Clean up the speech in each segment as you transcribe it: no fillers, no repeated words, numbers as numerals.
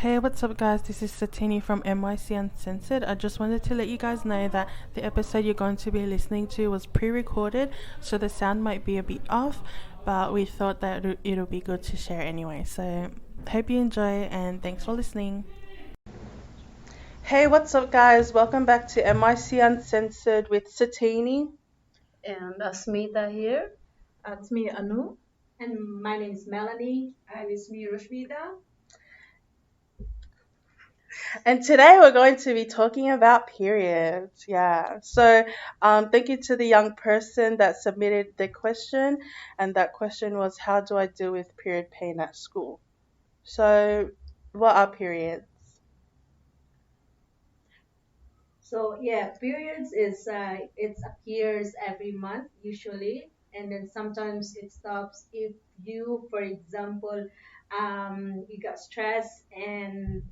Hey, what's up, guys? This is Satini from MYC Uncensored. I just wanted to let you guys know that the episode you're going to be listening to was pre-recorded, so the sound might be a bit off, but we thought that it'll be good to share anyway. So, hope you enjoy, and thanks for listening. Hey, what's up, guys? Welcome back to MYC Uncensored with Satini. And Asmita here. It's me, Anu. And my name is Melanie. And it's me, Rashmita. And today we're going to be talking about periods. Yeah. So thank you to the young person that submitted the question. And that question was, how do I deal with period pain at school? So what are periods? So periods is it appears every month usually, and then sometimes it stops if you, for example, you got stress and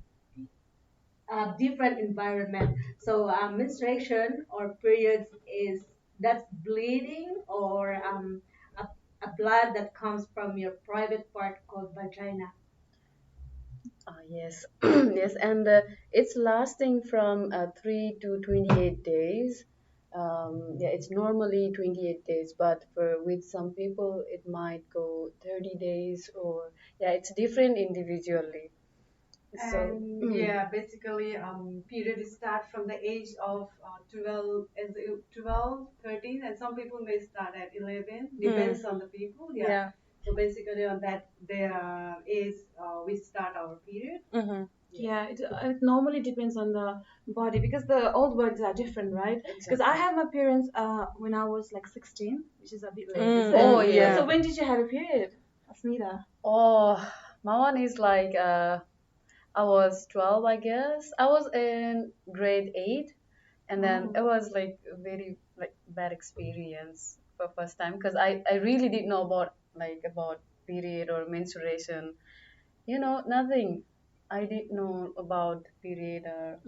a different environment. So menstruation or periods is that's bleeding or a blood that comes from your private part called vagina. Yes, yes, and it's lasting from 3 to 28 days. It's normally 28 days, but with some people it might go 30 days, or it's different individually. Basically, period start from the age of 12, 13, and some people may start at 11. Depends on the people. Yeah. So basically, on that their age, we start our period. Mm-hmm. Yeah, it normally depends on the body because all the bodies are different, right? Because I had my periods when I was like 16, which is a bit late. Oh, yeah. So when did you have a period, Asmita? Oh, my one is like I was 12, I guess. I was in grade 8, and then it was like a very bad experience for first time because I really didn't know about period or menstruation. Nothing. I didn't know about period or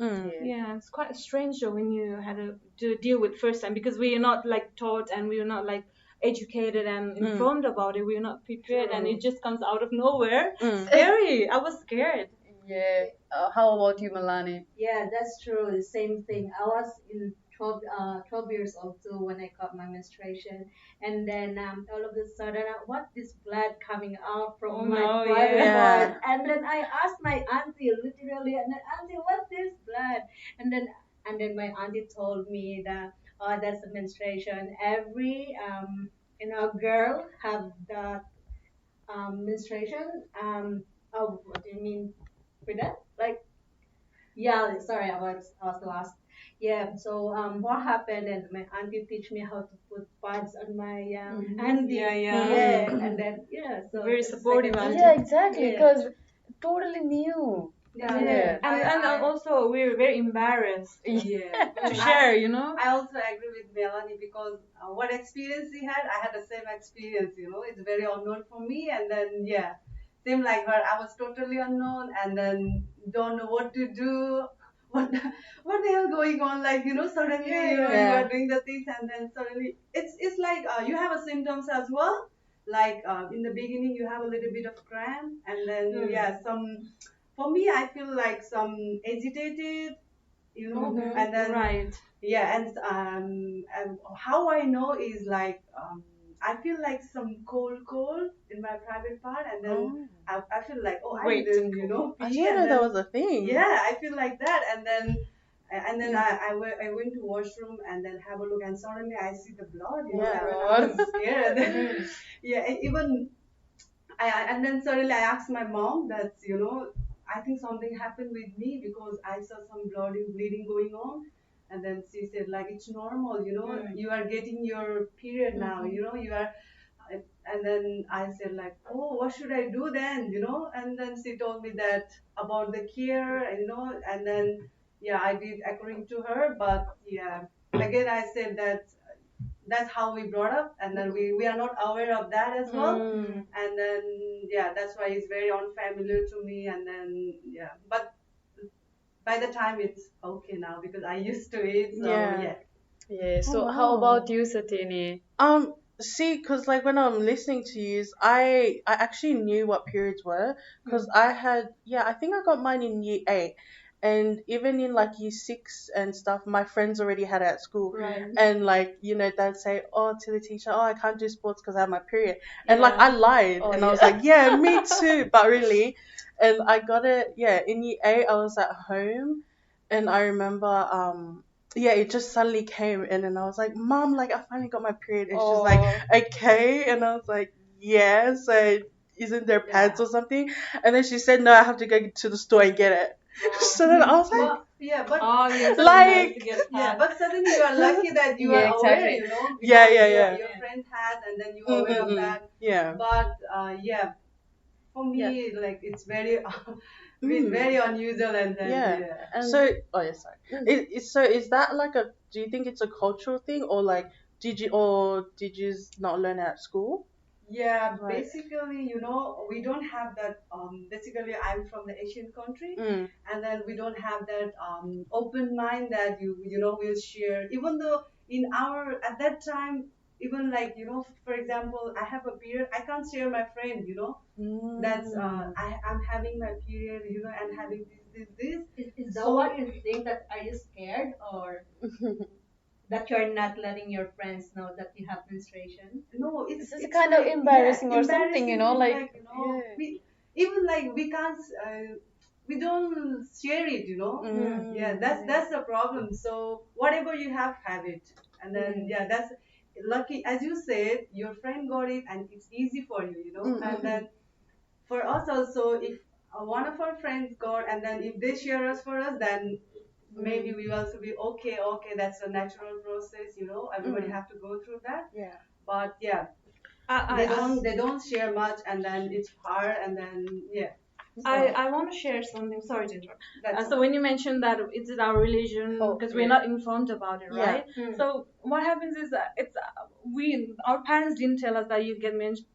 Yeah, it's quite strange though when you had to deal with first time because we are not like taught and we are not like educated and informed about it. We are not prepared, and it just comes out of nowhere. Scary. I was scared. Yeah. How about you, Melanie? Yeah, that's true. The same thing. I was in 12 years old too when I got my menstruation, and then all of a sudden, what this blood coming out from my private part? And then I asked my auntie literally, and then auntie, what's this blood? And then my auntie told me that that's the menstruation. Every girl have that menstruation. Oh, what do you mean with that? Like, yeah, sorry, I was lost. Yeah, so what happened? And my auntie teach me how to put pads on my handy. Yeah, and then so Very it's supportive like, auntie. Yeah, exactly. Yeah. Because totally new. Yeah. And also we're very embarrassed Yeah. to share, you know. I also agree with Melanie because what experience he had, I had the same experience. It's very unknown for me, and then same like her. I was totally unknown, and then don't know what to do. What the hell going on? Like suddenly you are doing the things, and then suddenly it's like you have a symptoms as well. Like in the beginning you have a little bit of cramp, and then some. For me, I feel like some agitated, and then Right. and how I know is like I feel like some cold in my private part, and then I feel like I'm doing I pee, didn't know and that then, was a thing. yeah, I feel like that, and then I went to washroom and then have a look, and suddenly I see the blood. I was scared. And then, even and then suddenly I asked my mom that I think something happened with me because I saw some bleeding going on, and then she said like it's normal, you are getting your period now, you are. And then I said like, oh, what should I do then, and then she told me that about the care, and then I did according to her, but again I said that that's how we brought up, and then we are not aware of that as well, and then that's why it's very unfamiliar to me, and then but by the time it's okay now because I used to it, so Yeah. So how about you, Satini? see, because like when I'm listening to you, I actually knew what periods were, because I had, yeah, I think I got mine in year 8, and even in like year 6 and stuff, my friends already had it at school. Right. And like, you know, they'd say, oh, to the teacher, oh, I can't do sports because I have my period, and like I lied, Oh, and I was yeah. like, yeah, me too, but really, and I got it, yeah, in year 8. I was at home, and I remember yeah, it just suddenly came, and then I was like, Mom, like I finally got my period, and she's like, okay, and I was like, yeah, so isn't there pads or something? And then she said, no, I have to go to the store and get it. So then I was like, But yeah, but Oh, yes. Like, yeah, but suddenly you are lucky that you Yeah, are aware, exactly. you know. Yeah, because yeah. Your friend had, and then you are aware of that. yeah. But yeah, for me, like it's very, it's very unusual, and then Yeah. And So, oh yeah, sorry. So is that like a? Do you think it's a cultural thing, or like did you not learn it at school? Yeah, Right. basically, you know, we don't have that. Basically, I'm from the Asian country, Mm. and then we don't have that open mind that you know will share. Even though in our at that time, even like you know, for example, I have a period, I can't share my friend. You know, that's I'm having my period. You know, and having this. is that So- what you think? That are you scared or that you're not letting your friends know that you have menstruation? No, it's It's kind of embarrassing or something, embarrassing you know, is like, you know, yeah. we even like we can't we don't share it, you know. Yeah, that's the problem. So whatever you have it, and then yeah, that's lucky as you said, your friend got it, and it's easy for you, you know. And then for us also, if one of our friends got, and then if they share us for us, then maybe we will also be okay. Okay, that's a natural process, you know. Everybody have to go through that. Yeah. But yeah, they don't share much, and then it's hard, and then yeah. I want to share something. Sorry to interrupt. That's So when you mentioned that it's in our religion because we're not informed about it, right? So what happens is that it's our parents didn't tell us that you get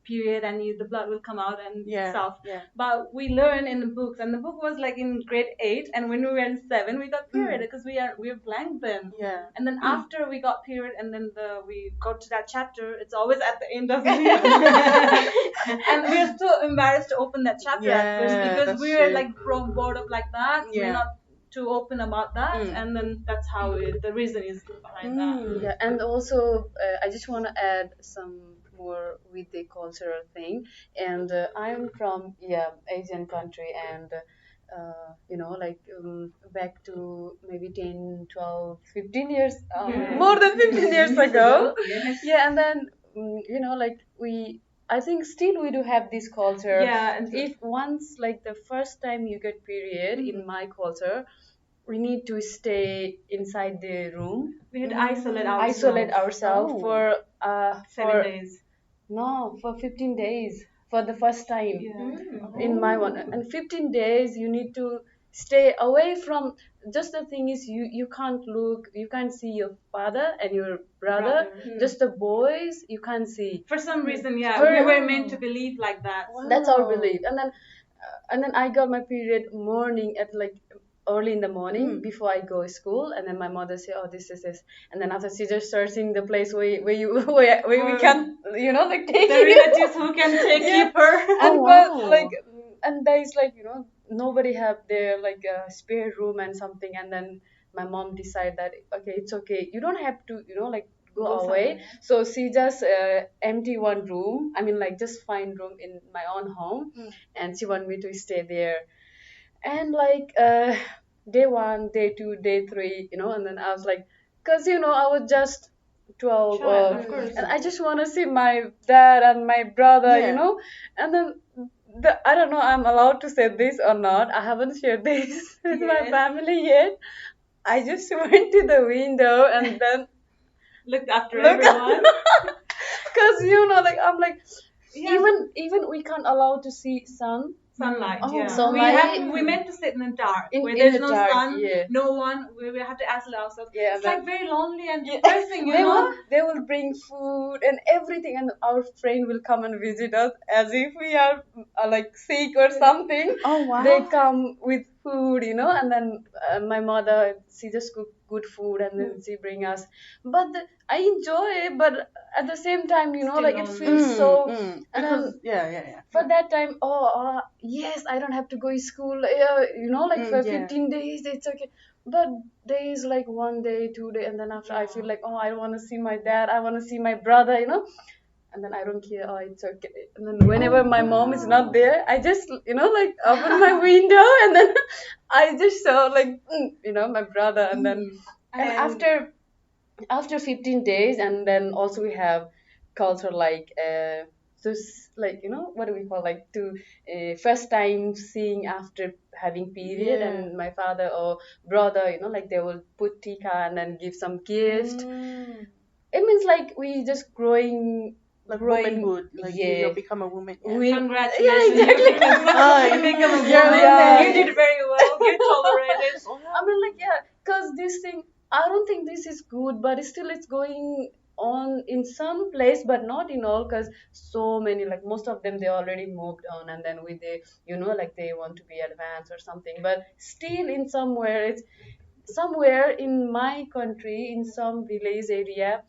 period and the blood will come out and stuff. Yeah. But we learn in the books, and the book was like in grade 8, and when we were in 7, we got period because we're blank then. Yeah. And then after we got period, and then we got to that chapter, it's always at the end of the year. And we're so embarrassed to open that chapter at first because that's we're true. like brought up like that. Yeah. We're not too open about that, and then that's how the reason is behind that. Yeah, and also I just want to add some more with the cultural thing. And I'm from Asian country, and you know, like back to maybe 10, 12, 15 years, more than 15 years ago. Yeah, and then you know, like I think still we do have this culture. Yeah, and If once like the first time you get period in my culture, we need to stay inside the room, we had to isolate ourselves for 7 days. no, for 15 days for the first time Yeah. in my one. And 15 days you need to stay away from, just the thing is you can't see your father and your brother. Just the boys you can't see. For some reason, we For- were meant to believe like that. That's our belief. And then I got my period morning at like early in the morning before I go to school, and then my mother say, oh, this is this, and then after she just searching the place where we can, you know, like take The it. relatives who can keep her. And but like, and there is like, you know, nobody have their like a spare room and something, and then my mom decide that okay, it's okay, you don't have to, you know, like go away. So she just empty one room, I mean like just find room in my own home, and she want me to stay there. And like day 1, day 2, day 3, you know, and then I was like, cause you know I was just 12, Child, of course. and I just want to see my dad and my brother, you know. And then I don't know I'm allowed to say this or not. I haven't shared this with my family yet. I just went to the window and then Looked after everyone. cause you know, like I'm like, even we can't allow to see Sunlight, sunlight. We meant to sit in the dark, In where there's the no dark, sun, no one. We have to isolate ourselves. Yeah, It's but- like very lonely and depressing, you know. They will bring food and everything, and our friend will come and visit us as if we are like sick or something. Oh wow. They come with food, and then my mother, she just cook good food and then she bring us. But I enjoy it, but at the same time, like it feels so. And because then for that time, yes, I don't have to go to school. Like for 15 days, it's okay. But days like 1 day, 2 day, and then after I feel like, I want to see my dad, I want to see my brother, and then I don't care. It's okay. And then whenever my mom is not there, I just, like open my window and then I just saw like, my brother. And then and after 15 days, and then also we have culture like like what do we call, like to first time seeing after having period, and my father or brother, like they will put tika and then give some gift. It means like we just growing. Like womanhood, like you become a woman. Congratulations. Yeah, exactly. You become a woman. You did very well. You tolerated. I mean, like, because this thing, I don't think this is good, but still it's going on in some place, but not in all, because so many, like most of them, they already moved on, and then with the, like they want to be advanced or something, but still in somewhere in my country, in some village area,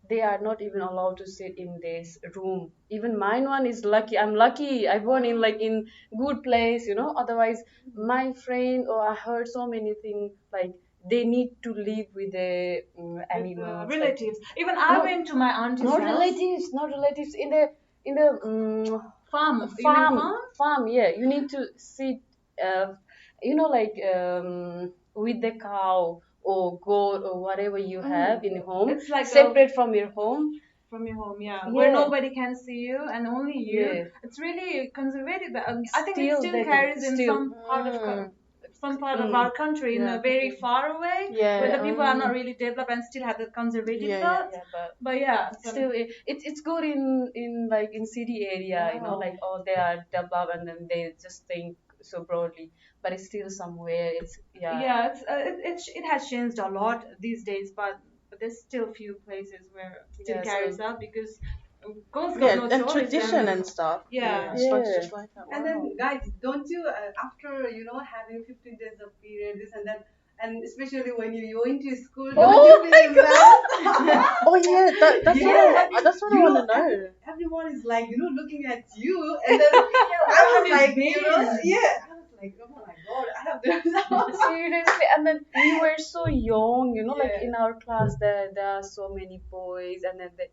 they are not even allowed to sit in this room. Even mine one is lucky. I'm lucky. I born in like in good place, Otherwise, my friend or I heard so many things like they need to live with the animals, relatives. Even I went to my auntie's house. Not relatives. In the farm. Farm. Yeah, you need to sit. Like with the cow or goat or whatever you have in home. It's like separate from your home. From your home, where nobody can see you and only you. It's really conservative. I think it still carries in some part of our country, in a very far away, where the people are not really developed and still have the conservative thoughts. But still, it's good in like in city area, like they are developed and then they just think so broadly. But it's still somewhere. It has changed a lot these days, but there's still few places where it still carries out, because girls got no and choice, tradition and stuff. Just like that. And then guys, don't you after having 15 days of period, this and that, and especially when you go into school, don't you feel embarrassed? That's what I want to know. Everyone is like looking at you, and then I was like like, oh my god, I have done that. Seriously, and then we were so young, like in our class there are so many boys, and then they,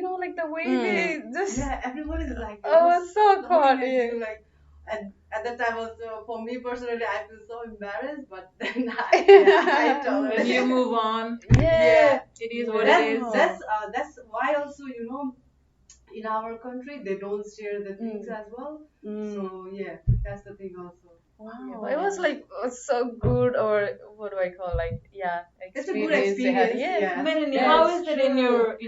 like the way they just everyone is like, so cool. Like, and at that time also, for me personally, I feel so embarrassed, but then I told when you move on, it is what it is. That's why also in our country they don't share the things as well. So that's the thing also. Wow. It was like so good, or what do I call, like experience. It's a good experience. Melanie, how is it in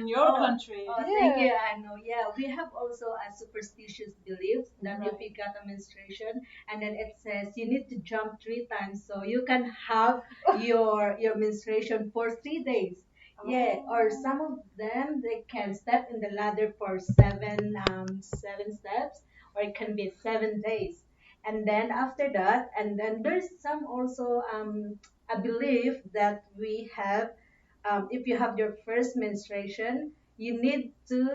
your country? Thank you. I know. We have also a superstitious belief that if you got a menstruation and then it says you need to jump 3 times so you can have your menstruation for 3 days. Or some of them they can step in the ladder for 7 steps, or it can be 7 days. And then after that, and then there's some also a belief that we have, if you have your first menstruation, you need to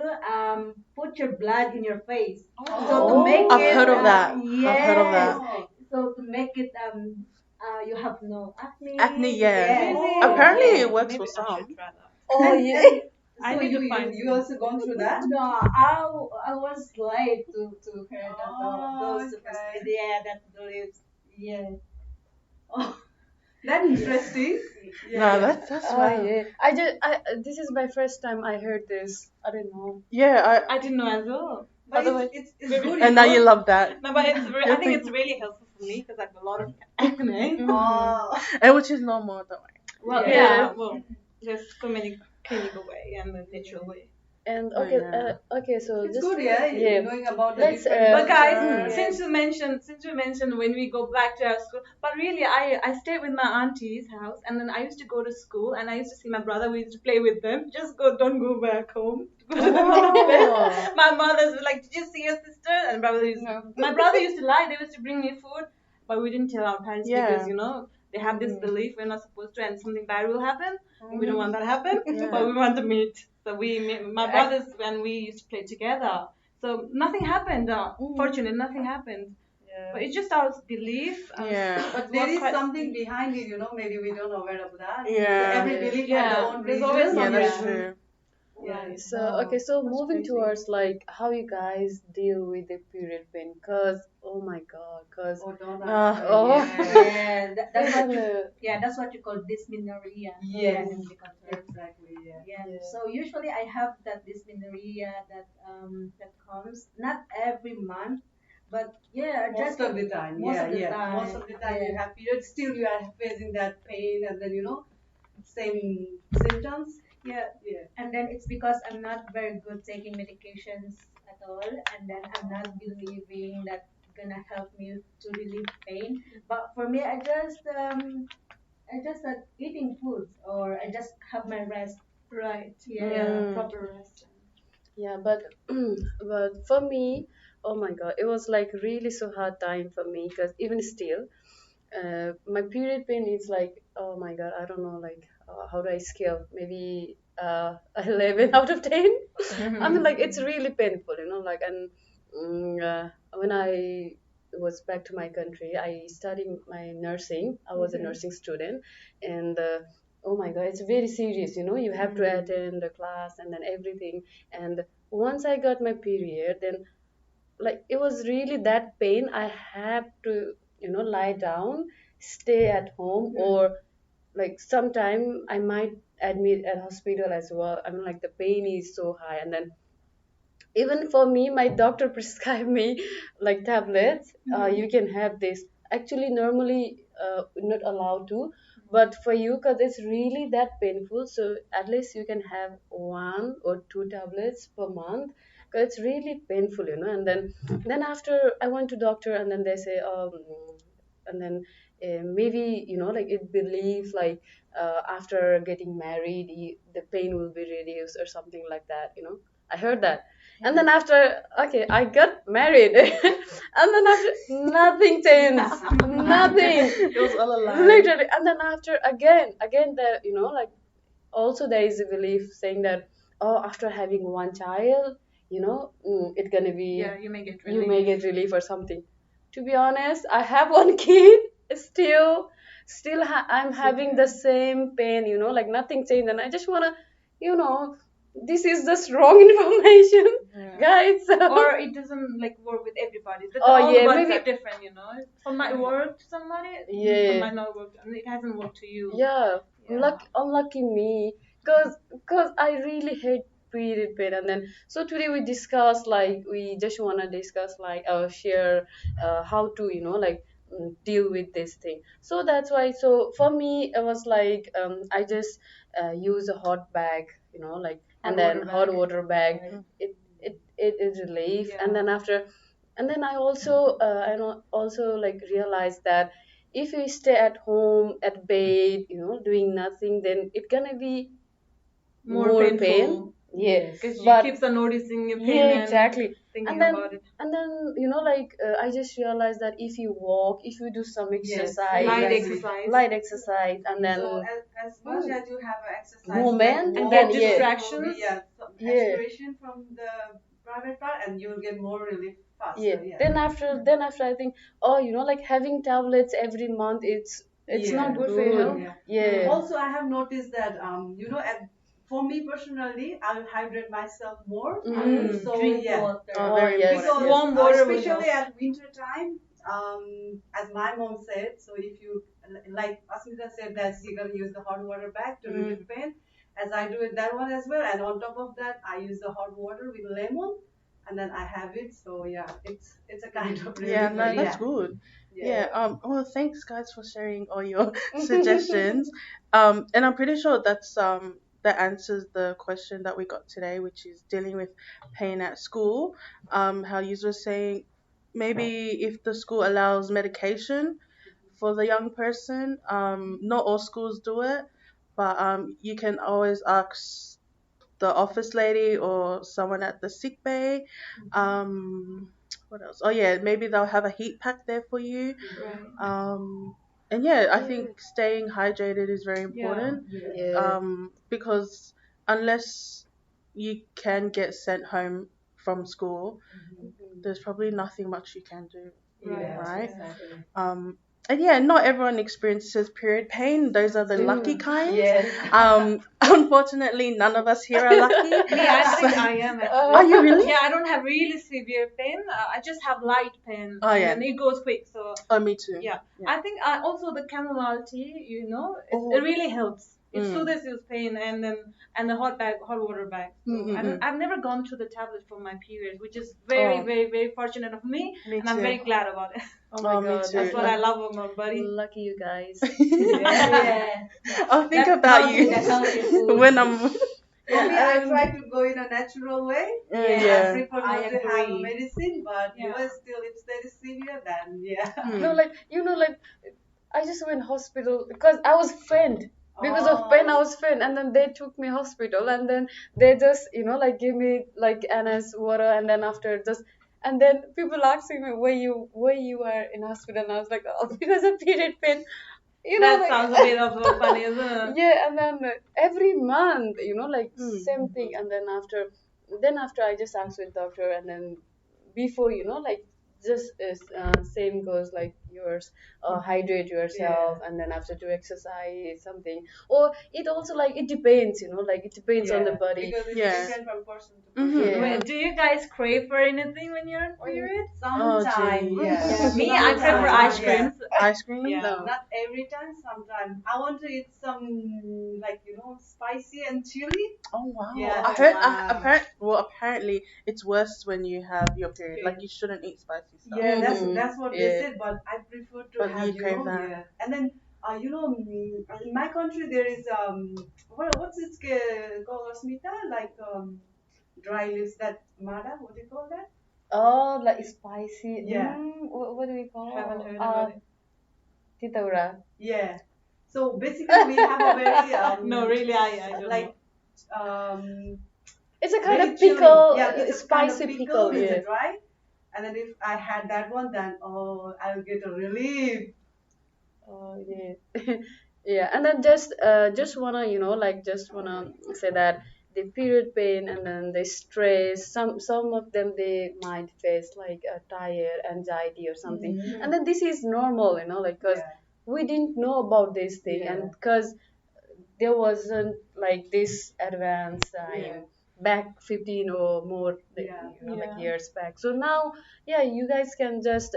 put your blood in your face. So to make I've heard of that. Yes. I've heard of that. So to make it you have no acne. Really? Apparently it works for some. I need to find you also gone through that? No, I was late to hear those superstitions. That beliefs. That's interesting. No, that's why. This is my first time I heard this. I don't know. I didn't know as well. But it's good. And now you love that. No, but I think it's really helpful for me because I have a lot of acne. And which is normal, though. Well, there's so many chemical way and the natural way. And so it's just good, knowing about the but guys, since you mentioned when we go back to our school, but really I stayed with my auntie's house, and then I used to go to school and I used to see my brother. We used to play with them. Don't go back home. My mother's like, did you see your sister? And my brother used to lie. They used to bring me food. but we didn't tell our parents Yeah. because they have this belief we're not supposed to, and something bad will happen. We don't want that to happen, but we want to meet. So my brothers, when we used to play together, so nothing happened. Fortunately, nothing happened. But it's just our belief. Yeah. But there is something behind it, maybe we don't aware of that. Yeah. So every belief has their own There's reason. always Yeah, some that's reason. true. Yeah. So okay, so moving towards like how you guys deal with the period pain, cause oh my god, cause Oh, don't Oh. Yeah, that's what you, uh, that's what you call dysmenorrhea. Yes. in medical terms. Exactly, yeah. Yeah. So usually I have that dysmenorrhea that comes not every month, but Most of the time, most yeah, of the yeah. time, Most of the time you yeah. have periods, still you are facing that pain, and then same symptoms. Yeah. Yeah. And then it's because I'm not very good taking medications at all, and then I'm not believing that gonna help me to relieve pain. But for me, I just eating foods, or I just have my rest. Right. Yeah. Proper rest. yeah, but but for me, oh my god, it was like really so hard time for me, cause even still, my period pain is like oh my god, I don't know like how do I scale maybe 11 out of 10. I mean like it's really painful, like and when I was back to my country, I studied my nursing. I was a nursing student, and oh my god, it's very serious. You have to attend the class and then everything. And once I got my period, then like it was really that pain. I have to lie down, stay at home, or like sometime I might admit at hospital as well. I mean like the pain is so high, and then even for me my doctor prescribed me like tablets. You can have this actually normally not allowed to, but for you because it's really that painful, so at least you can have 1 or 2 tablets per month because it's really painful. And then after I went to doctor, and then they say and then maybe like it believes like after getting married the pain will be reduced or something like that. I heard that. And then after, okay, I got married. And then after, nothing changed. Nothing. It was all a lie. Literally. And then after, again, like, also there is a belief saying that, oh, after having one child, it's gonna be, Yeah, you may get you relief. may get relief or something. To be honest, I have one kid, still I'm having the same pain, like nothing changed. And I just wanna, this is just wrong information, guys. Or it doesn't like work with everybody. But Oh, all yeah, bodies maybe- are different, Some might work to somebody, Yeah. some might not work. I mean, it hasn't worked to you. Yeah, Yeah. unlucky me, cause I really hate period pain. And then so today we discuss like we just wanna discuss like share how to like deal with this thing. So that's why. So for me, it was like I just use a hot bag, like and then hot water bag. It is relief. Yeah. And then after, and then I also like realized that if you stay at home at bed doing nothing, then it's gonna be More pain. painful. Yeah, Because you but keeps on noticing your pain yeah, and exactly. thinking And then about it. like I just realized that if you walk, if you do some Yes, exercise, Light exactly. exercise. light exercise, and then So as much as you have an exercise, Movement, like and walk, then, distractions. yeah, some Yeah. expiration from the private part, and you'll get more relief faster. yeah. Then after I think, oh, like having tablets every month, it's Yeah. not Good good. for your health. Yeah. Also, I have noticed that for me personally, I'll hydrate myself more. So Drink yeah, water. Oh, very yes. because Warm water will especially at winter time, as my mom said, so if you like Asmita said that you're gonna use the hot water bag to relieve pain, as I do it that one as well, and on top of that, I use the hot water with lemon, and then I have it. So yeah, it's a kind of relief. Yeah, no, but that's good. Yeah. Well, thanks guys for sharing all your suggestions. And I'm pretty sure that answers the question that we got today, which is dealing with pain at school. How you were saying, maybe if the school allows medication for the young person, not all schools do it, but you can always ask the office lady or someone at the sick bay. what else? Oh yeah, maybe they'll have a heat pack there for you. Right. And yeah, I think staying hydrated is very important. Yeah. Because unless you can get sent home from school, there's probably nothing much you can do, right? Exactly. And yeah, not everyone experiences period pain. Those are the lucky kinds. Yes. Unfortunately, none of us here are lucky. Me, I think I am actually. Are you really? Yeah, I don't have really severe pain. I just have light pain. Oh, yeah. And it goes quick. So Oh, me too. yeah. Yeah. I think also the chamomile tea, Oh. it really helps. It Mm. soothes your pain, and the hot water bag. So I've never gone through the tablet for my period, which is very, Oh. very, very fortunate of me, Me and I'm too. very glad about it. Oh my Oh, me God. too. That's what I love about my body. Lucky you guys. Yeah. I'll think That's about healthy, you that's healthy food. when I'm. For me, I try to go in a natural way. I Yeah. prefer I not to have a agree. medicine, but Yeah. still, if there is severe, then yeah. No, like I just went hospital because I was faint. Because of pain, I was faint, and then they took me hospital, and then they just give me like NS water, and then after just. And then people asking me where you are in hospital, and I was like, oh, because of period pain. That Like, sounds a bit of funny, isn't it? yeah, and then every month, same thing, and then after I just asked with doctor, and then before like just same goes like yours, hydrate yourself, and then after do exercise something, or it also like it depends, like it depends on the body. Because it's Yeah. different from person to Mhm. person. Yeah. Wait, do you guys crave for anything when you're on period? Sometimes, gee. yeah. Me, I prefer ice Yeah. creams. Ice cream? Yeah. No. Not every time, sometimes. I want to eat some, spicy and chili. Oh wow. Yeah, I heard. wow. Apparently, it's worse when you have your period. Like you shouldn't eat spicy stuff. Yeah, Mhm. that's what Yeah. they said, but I prefer to But have, you crave that. yeah. And then, in my country there is what's it called, Smita? Like dry leaves, that mada, what do you call that? Oh, like spicy. Yeah. What do we call? Haven't heard about it. Titaura. Yeah. So basically we have a very No, really, I don't like It's a kind very of chilly. pickle, Yeah, it's a kind of spicy pickle pickle. with Yeah. the dry. And then if I had that one, then I'll get a relief. Oh yeah. Yeah, and then just wanna say that the period pain and then the stress, some of them they might face like a tired anxiety or something, and then this is normal, like because Yeah. we didn't know about this thing, and because there wasn't like this advanced time back 15 or more like Yeah. years back. So now, yeah, you guys can just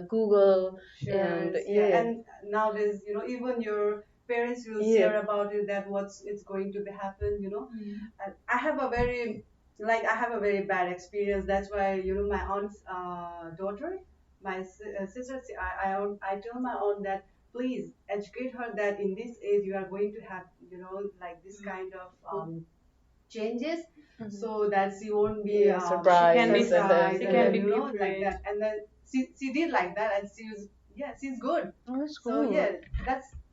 Google and And nowadays, even your parents will Yeah. share about it, that it's going to be happen. And I have a very bad experience. That's why my aunt's daughter, my sister, I tell my aunt that please educate her that in this age you are going to have like this kind of changes, so that she won't be Yeah, surprised She can be surprised, she and can then, be like prepared. that. And then she did like that, and she's good. Oh, that's So cool. yeah,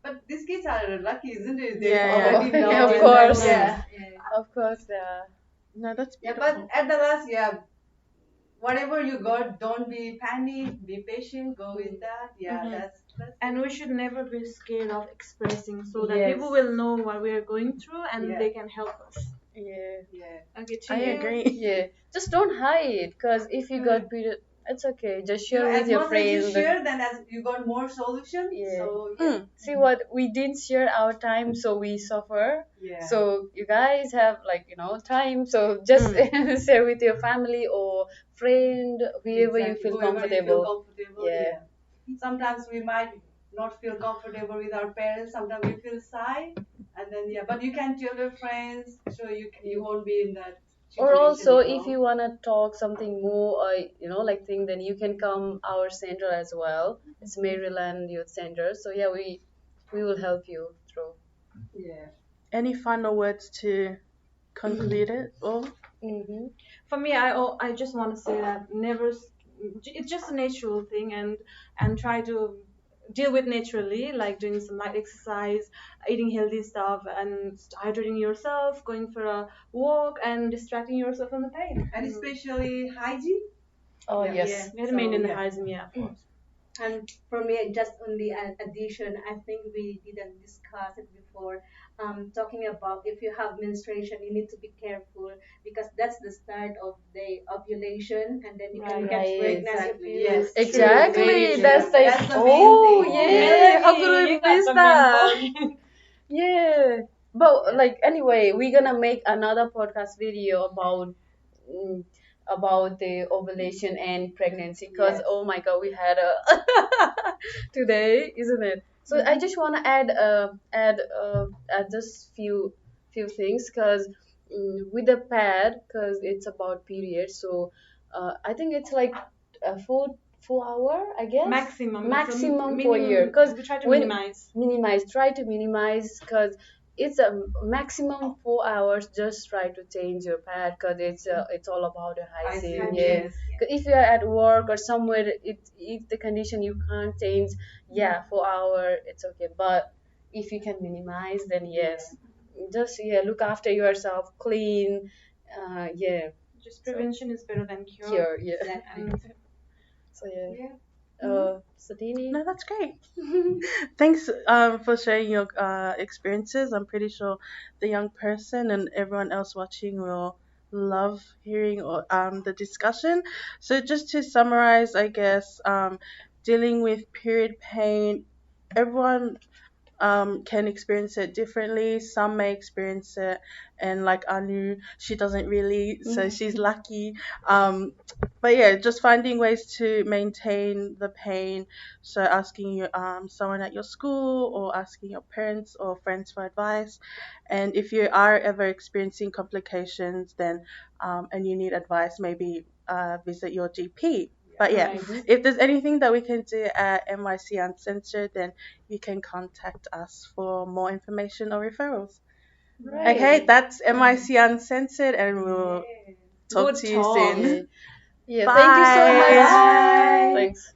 but these kids are lucky, isn't it? Yeah, yeah. already know, Yeah, of and course. then, Of course, yeah. No, that's yeah. beautiful. But at the last, whatever you got, don't be panic, be patient, go with that. Yeah, Mhm. that's And we should never be scared of expressing, so that Yes. people will know what we are going through and Yeah. they can help us. Yeah. yeah. Okay, I cheers. agree. Yeah. Just don't hide, because if you got period, it's okay. Just share with as your much as you friends. share, then as you got more solutions. Yeah. So See what we didn't share our time, so we suffer. yeah. So you guys have time, so just share with your family or friend, whoever you Exactly. feel Whoever you feel comfortable. comfortable. Yeah. Sometimes we might not feel comfortable with our parents. Sometimes we feel shy, and then but you can tell your friends, so you won't be in that Or situation. also, if you wanna talk something more, like thing, then you can come our center as well. It's Maryland Youth Center. So yeah, we will help you through. Yeah. Any final words to conclude it? Or Mm-hmm. For me, I just want to say that never. It's just a natural thing, and try to deal with naturally, like doing some light exercise, eating healthy stuff, and hydrating yourself, going for a walk, and distracting yourself from the pain. And especially hygiene. Oh Yeah. yes. Yeah, we had So, to maintain the yeah. hygiene, yeah, of course. And for me, just only an addition, I think we didn't discuss it before. Talking about if you have menstruation, you need to be careful because that's the start of the ovulation, and then you can Right. get Right. pregnant Exactly. if you Yes. Exactly. Very true. That's the That's the main oh thing. yeah. How could Melanie, we you got miss some that? info. Yeah. But Yeah. like anyway, we're gonna make another podcast video mm, about the ovulation and pregnancy because Yes. oh my god, we had a today, isn't it? So I just wanna add just few things because with the pad because it's about period. So I think it's like 4 hour, I guess. Maximum. Maximum for a year because We try to when minimize. try to minimize because it's a maximum 4 hours. Just try to change your pad because it's all about the hygiene. Hygiene, Yeah. yes. 'Cause if you're at work or somewhere, if the condition you can't change, yeah, 4 hour it's okay. But if you can minimize, then yes, just look after yourself, clean. Yeah, Just prevention is better than cure. cure. Yeah. Exactly. And So yeah. Yeah. Satini. No, that's great. Thanks for sharing your experiences. I'm pretty sure the young person and everyone else watching will love hearing the discussion. So just to summarize, I guess dealing with period pain, everyone can experience it differently. Some may experience it, and like Anu, she doesn't really, so she's lucky. But yeah, just finding ways to maintain the pain. So asking someone at your school or asking your parents or friends for advice. And if you are ever experiencing complications, then and you need advice, maybe visit your GP. But yeah, Right. if there's anything that we can do at MYC Uncensored, then you can contact us for more information or referrals. Right. Okay, that's MYC Uncensored, and we'll talk Good to you talk. soon. Yeah. Thank you so much. Bye. Thanks.